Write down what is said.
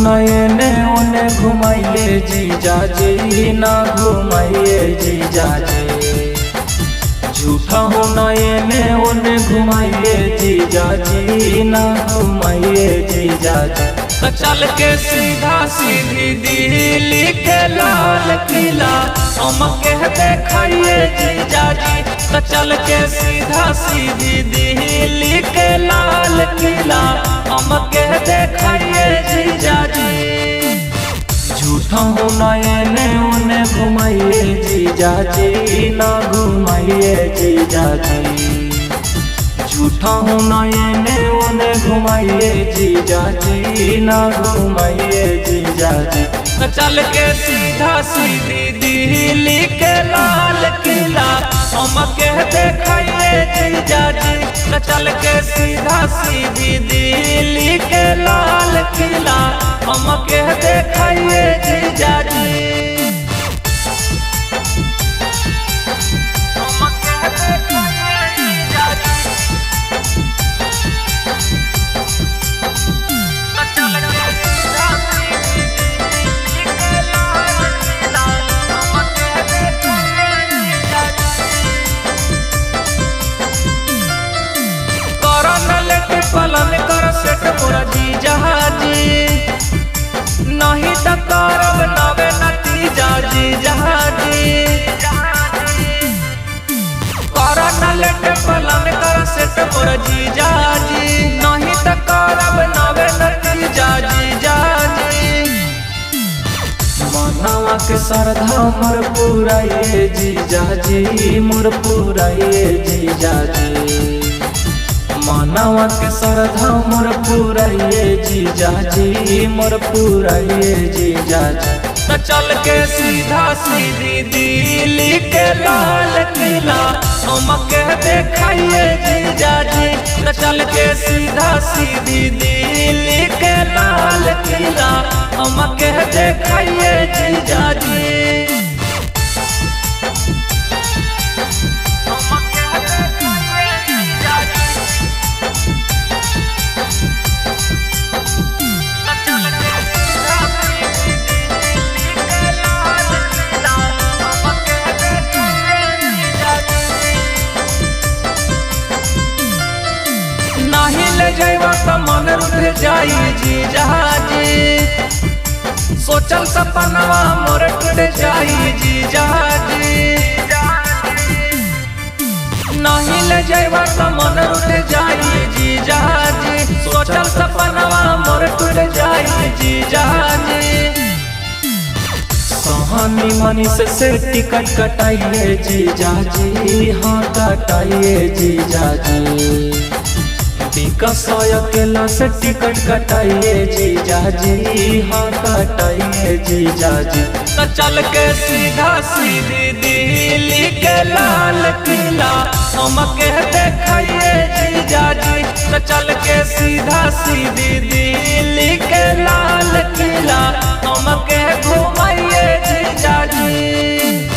नयने उन्हें घुमाइए जीजा जी ना घुमाइए जीजा जी। झूठा हो नयने उन्हें घुमाइए जीजा जी ना घुमाइए जीजा जी। तो चल के सीधा सीधी दिल्ली के लाल किला हम के देखाइए जीजा जी। तो चल के सीधा सीधी दिल्ली के लाल किला हम के देखाइए जीजा जी। झूठा हो नयने उन्हें घुमाइए जीजा जी ना घुमाइए जीजा जी। झूठा हो नयने उन्हें घुमाइए जीजा जी ना घुमाइए जीजा जी। तो चल के सीधा सीधी दिल्ली के लाल किला हम के देखाइए जीजा जी। तो चल के सीधा सीधी दिल्ली के लाल किला हम के देखाइए जीजा जी। पालन कर सेठ मोरा जीजा जी नहीं तो करब नवे नतीजा जीजा जी। कर लेट पालन कर सेठ मोरा जीजा जी नहीं तो करब नवे नतीजा जीजा जी। मनवा के श्रद्धा मोर पुराइए जीजा जी मोर पुराइए जीजा जी। मनवा के श्रद्धा मोर पुराइए जीजा जी मोर पुराइए जीजा जी। तो चल के सीधा सीधी दिल्ली के लाल किला हम के देखाइए जीजा जी। तो चल के सीधा सीधी दिल्ली के लाल किला हम के देखाइए जीजा जी। जैवा तो मन रुठ जाई जीजा जी। सोचल सपनवा मोर टूट जाई जीजा जी। नहीं ले जैवा तो मन रुठ जाई जीजा जी। सोचल सपनवा मोर टूट जाई जीजा जी। कहानी मनी से टिकट कटाइए जीजा जी हाँ कटाइए जीजा जी। अकेला से टिकट कटाइए जीजा जी हाँ कटाइए जीजा जी। तो चल के सीधा सीधी दिल्ली के लाल किला हम के देखाइए जीजा जी। तो चल के सीधा सीधी दिल्ली के लाल किला हम के घुमाइए जीजा जी।